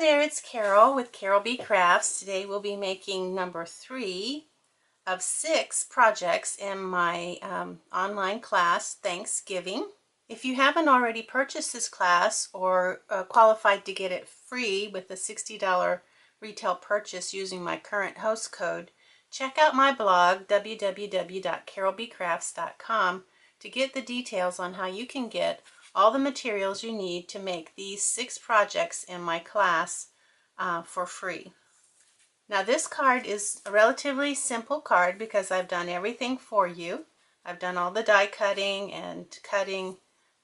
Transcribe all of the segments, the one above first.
there, it's Carol with Carol B Crafts. Today we'll be making number 3 of 6 projects in my online class, Thanksgiving. If you haven't already purchased this class or qualified to get it free with a $60 retail purchase using my current host code, check out my blog, www.carolbcrafts.com, to get the details on how you can get all the materials you need to make these 6 projects in my class for free. Now this card is a relatively simple card because I've done everything for you. I've done all the die cutting and cutting,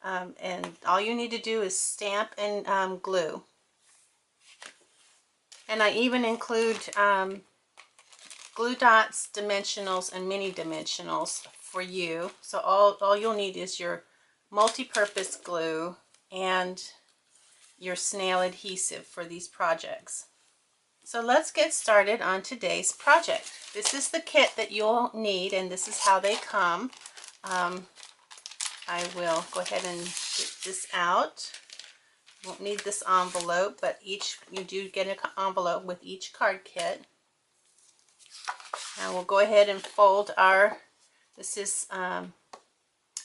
and all you need to do is stamp and glue. And I even include glue dots, dimensionals, and mini dimensionals for you. So all you'll need is your multi-purpose glue and your snail adhesive for these projects. So let's get started on today's project. This is the kit that you'll need, and this is how they come. I will go ahead and get this out. You won't need this envelope, but you do get an envelope with each card kit. Now we'll go ahead and fold this is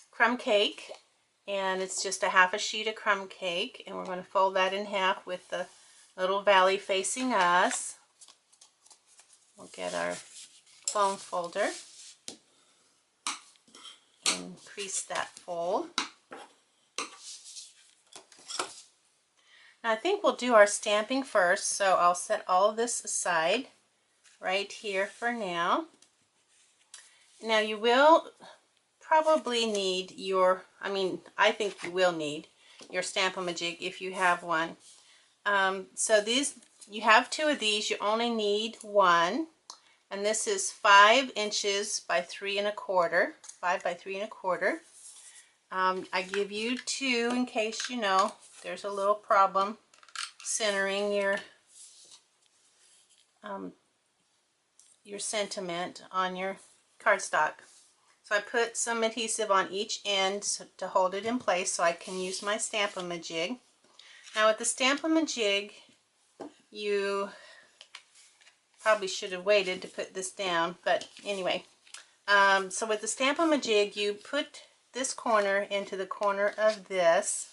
crumb cake, and it's just a half a sheet of crumb cake, and we're going to fold that in half with the little valley facing us. We'll get our foam folder and increase that fold. Now I think we'll do our stamping first, so I'll set all of this aside right here for now. Now you will probably need I think you will need your Stamp-A-Majig if you have one. So you have 2 of these, you only need 1, and this is 5 inches by 3 1/4, 5 by 3 1/4. I give you 2 in case there's a little problem centering your sentiment on your cardstock. So I put some adhesive on each end to hold it in place so I can use my Stamp-A-Majig. Now with the Stamp-A-Majig, you probably should have waited to put this down, but anyway. So with the Stamp-A-Majig, you put this corner into the corner of this.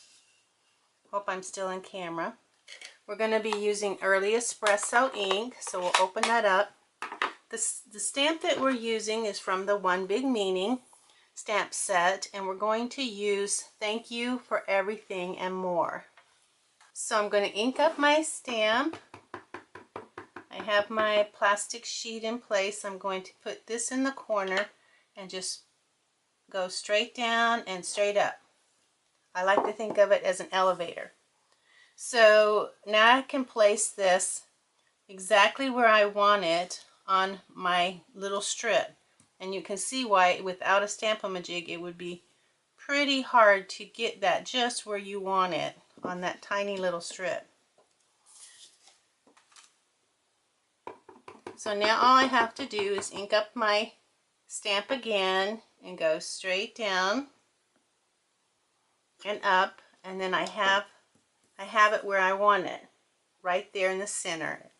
Hope I'm still in camera. We're going to be using Early Espresso ink, so we'll open that up. The stamp that we're using is from the One Big Meaning stamp set, and we're going to use Thank You for Everything and More. So I'm going to ink up my stamp. I have my plastic sheet in place. I'm going to put this in the corner and just go straight down and straight up. I like to think of it as an elevator. So now I can place this exactly where I want it on my little strip, and you can see why without a Stamp-A-Majig it would be pretty hard to get that just where you want it on that tiny little strip. So now all I have to do is ink up my stamp again and go straight down and up, and then I have it where I want it, right there in the center.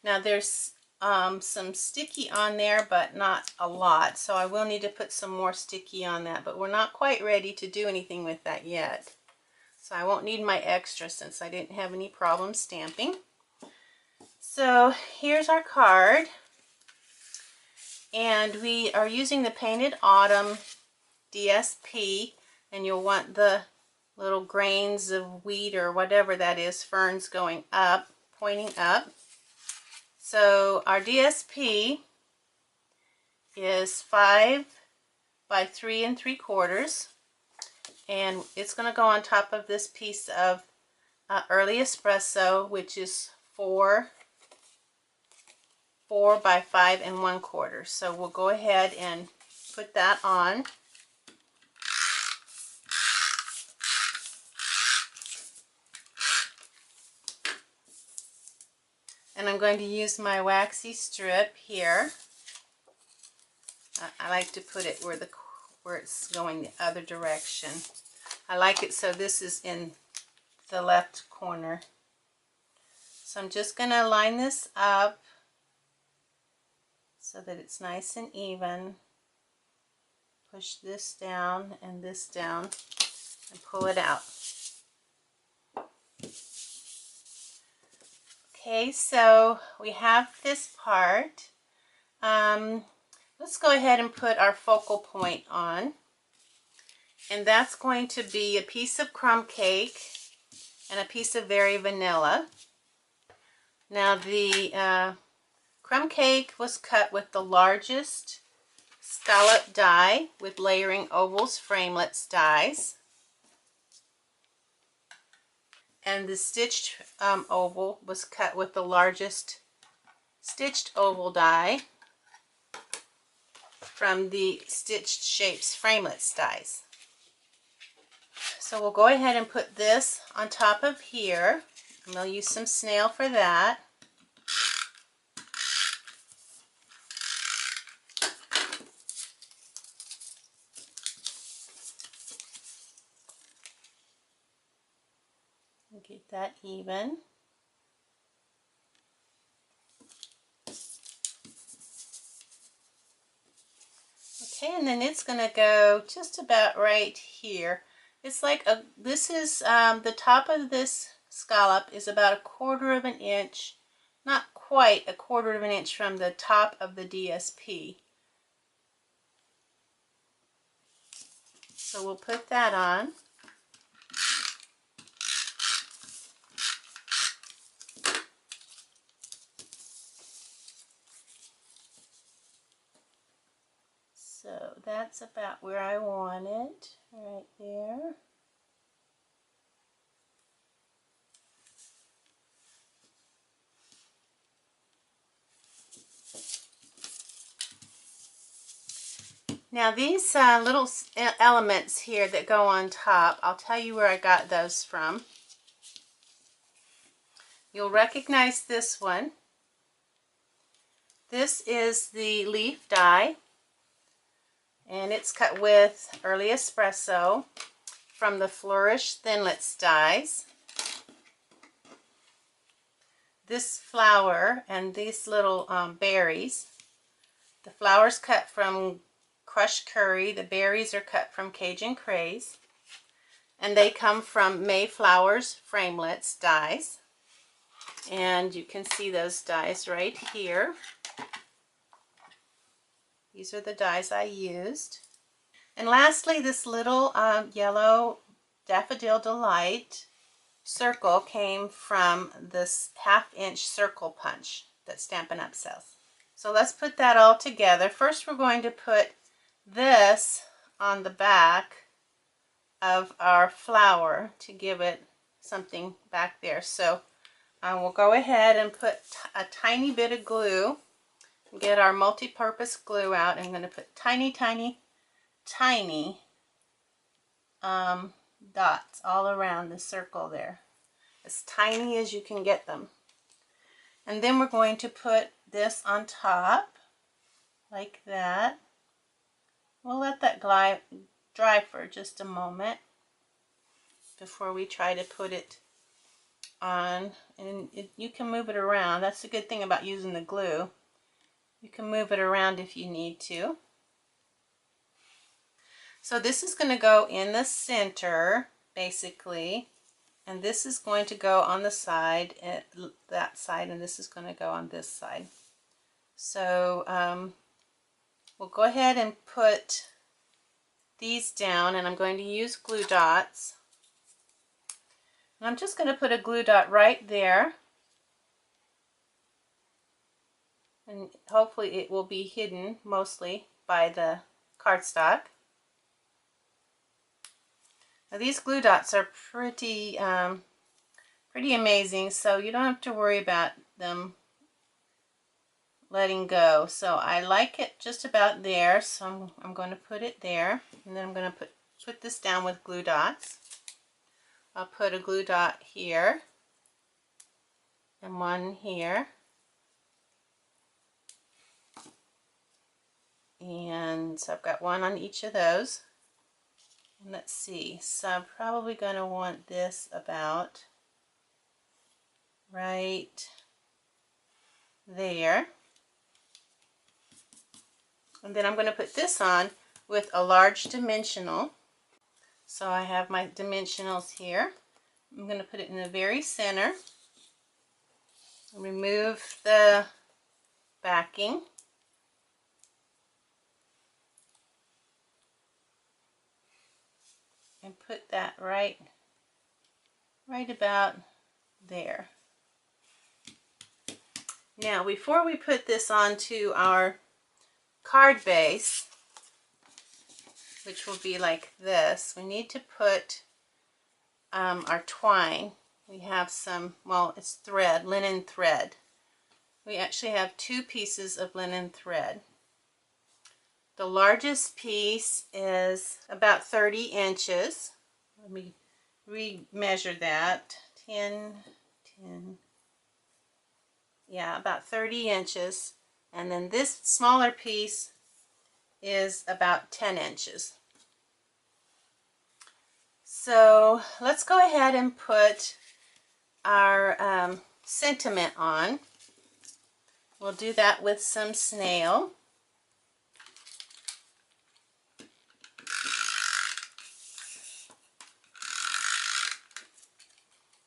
Now there's some sticky on there, but not a lot, so I will need to put some more sticky on that, but we're not quite ready to do anything with that yet. So I won't need my extra since I didn't have any problem stamping. So here's our card, and we are using the Painted Autumn DSP, and you'll want the little grains of wheat or whatever that is, ferns going up, pointing up. So our DSP is 5 by 3 3/4, and it's going to go on top of this piece of Early Espresso, which is 4 by 5 1/4. So we'll go ahead and put that on. And I'm going to use my waxy strip here. I like to put it where it's going the other direction. I like it so this is in the left corner. So I'm just going to line this up so that it's nice and even. Push this down and this down and pull it out. Okay, so we have this part. Let's go ahead and put our focal point on. And that's going to be a piece of crumb cake and a piece of Very Vanilla. Now the crumb cake was cut with the largest scallop die with layering ovals Framelits dies. And the stitched oval was cut with the largest stitched oval die from the Stitched Shapes Framelits dies. So we'll go ahead and put this on top of here, and we'll use some snail for that. Get that even. Okay, and then it's going to go just about right here. It's like this is the top of this scallop is about 1/4 of an inch, not quite 1/4 of an inch from the top of the DSP. So we'll put that on. So that's about where I want it, right there. Now these little elements here that go on top, I'll tell you where I got those from. You'll recognize this one. This is the leaf die, and it's cut with Early Espresso from the Flourish Thinlits dies. This flower and these little berries, the flower's cut from Crushed Curry, the berries are cut from Cajun Craze, and they come from Mayflower's Framelits dies. And you can see those dies right here. These are the dies I used. And lastly, this little yellow Daffodil Delight circle came from this 1/2 inch circle punch that Stampin' Up! Sells. So let's put that all together. First we're going to put this on the back of our flower to give it something back there. So we'll go ahead and put a tiny bit of glue. Get our multi-purpose glue out. I'm going to put tiny, tiny, tiny dots all around the circle there. As tiny as you can get them. And then we're going to put this on top, like that. We'll let that dry for just a moment before we try to put it on. And you can move it around. That's the good thing about using the glue. You can move it around if you need to. So this is going to go in the center, basically. And this is going to go on the side, that side, and this is going to go on this side. So we'll go ahead and put these down, and I'm going to use glue dots. And I'm just going to put a glue dot right there. And hopefully it will be hidden mostly by the cardstock. Now these glue dots are pretty amazing, so you don't have to worry about them letting go. So I like it just about there, so I'm going to put it there, and then I'm going to put this down with glue dots. I'll put a glue dot here and one here, and so I've got one on each of those. And let's see, so I'm probably going to want this about right there. And then I'm going to put this on with a large dimensional. So I have my dimensionals here. I'm going to put it in the very center. Remove the backing. And put that right about there. Now, before we put this onto our card base, which will be like this, we need to put our twine. We have some, well, it's thread, linen thread. We actually have 2 pieces of linen thread. The largest piece is about 30 inches. Let me re-measure that. 10, yeah, about 30 inches. And then this smaller piece is about 10 inches. So let's go ahead and put our sentiment on. We'll do that with some snail.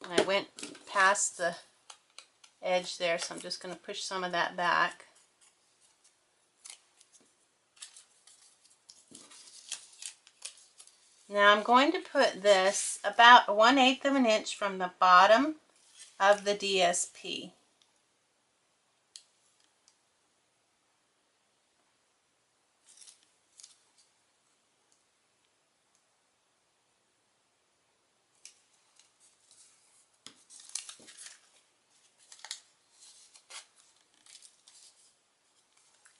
I went past the edge there, so I'm just going to push some of that back. Now I'm going to put this about 1/8 of an inch from the bottom of the DSP.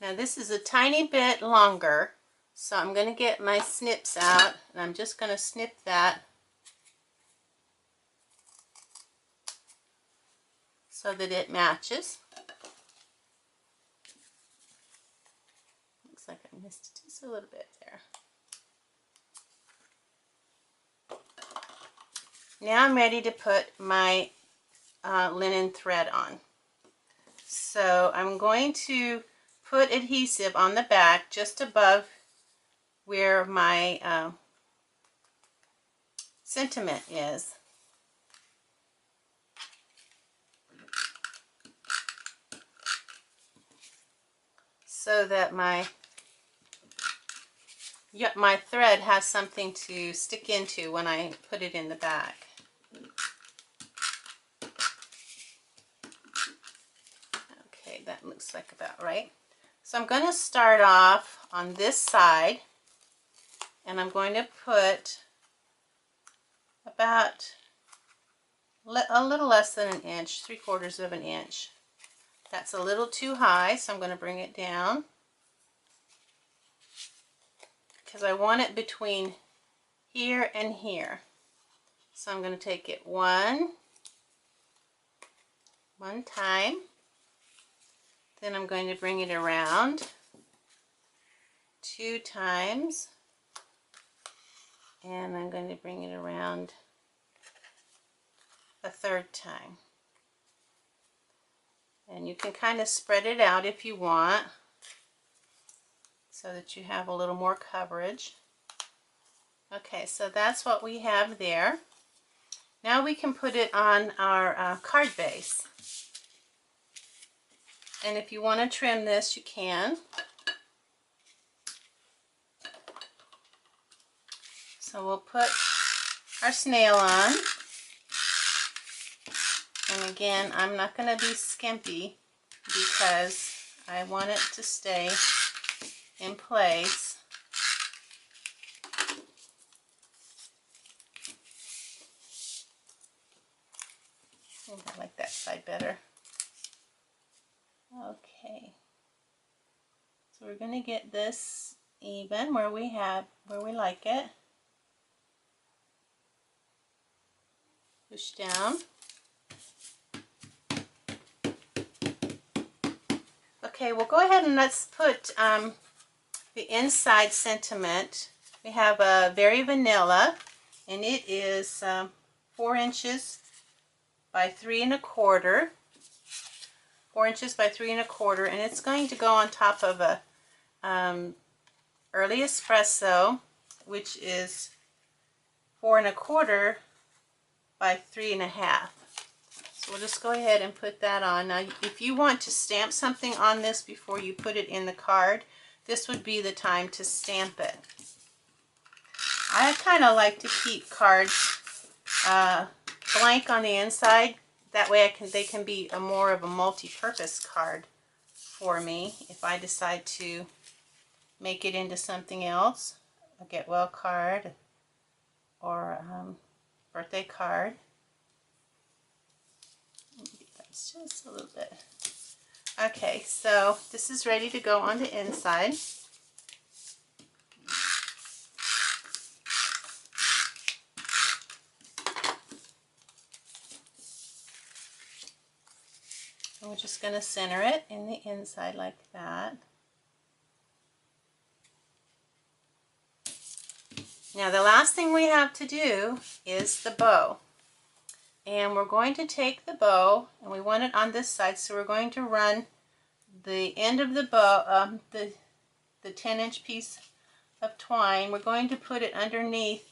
Now this is a tiny bit longer, so I'm going to get my snips out, and I'm just going to snip that so that it matches. Looks like I missed just a little bit there. Now I'm ready to put my linen thread on. So I'm going to put adhesive on the back just above where my sentiment is. So that my thread has something to stick into when I put it in the back. Okay, that looks like about right. So I'm going to start off on this side, and I'm going to put about a little less than an inch, 3/4 of an inch. That's a little too high, so I'm going to bring it down because I want it between here and here. So I'm going to take it one time, then I'm going to bring it around 2 times, and I'm going to bring it around a 3rd time. And you can kind of spread it out if you want, so that you have a little more coverage. Okay, so that's what we have there. Now we can put it on our card base. And if you want to trim this, you can. So we'll put our snail on. And again, I'm not going to be skimpy because I want it to stay in place. I think I like that side better. Okay. So we're going to get this even where we like it. Push down. Okay, we'll go ahead and let's put the inside sentiment. We have a Very Vanilla, and it is 4 inches by 3 1/4, 4 inches by 3 1/4, and it's going to go on top of a early espresso, which is 4 1/4 by 3 1/2. So we'll just go ahead and put that on. Now, if you want to stamp something on this before you put it in the card, this would be the time to stamp it. I kind of like to keep cards blank on the inside. That way they can be more of a multi-purpose card for me if I decide to make it into something else. A get well card or birthday card. That's just a little bit. Okay, so this is ready to go on the inside. And we're just going to center it in the inside like that. Now the last thing we have to do is the bow. And we're going to take the bow, and we want it on this side, so we're going to run the end of the bow, the 10-inch piece of twine, we're going to put it underneath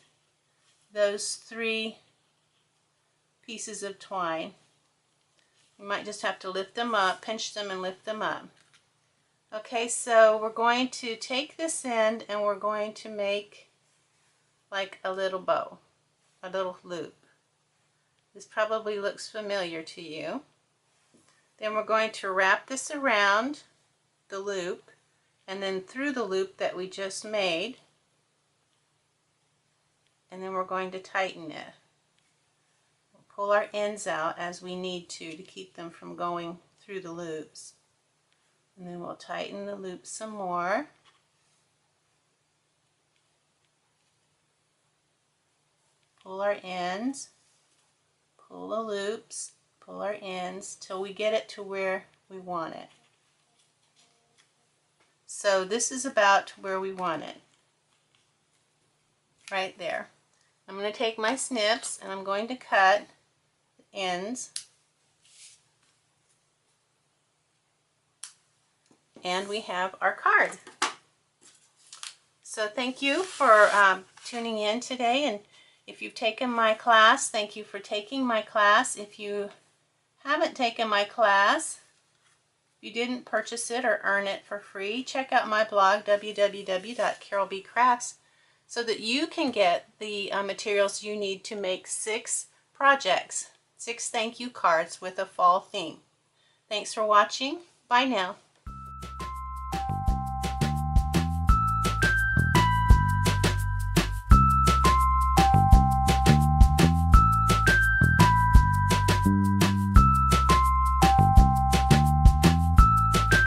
those 3 pieces of twine. You might just have to lift them up, pinch them and lift them up. Okay, so we're going to take this end and we're going to make like a little bow, a little loop. This probably looks familiar to you. Then we're going to wrap this around the loop and then through the loop that we just made, and then we're going to tighten it. We'll pull our ends out as we need to keep them from going through the loops. And then we'll tighten the loop some more. Pull our ends, pull the loops, pull our ends till we get it to where we want it. So this is about where we want it, right there. I'm going to take my snips and I'm going to cut the ends, and we have our card. So thank you for tuning in today, and if you've taken my class, thank you for taking my class. If you haven't taken my class, if you didn't purchase it or earn it for free, check out my blog, www.carolbcrafts, so that you can get the materials you need to make 6 projects, 6 thank you cards with a fall theme. Thanks for watching. Bye now.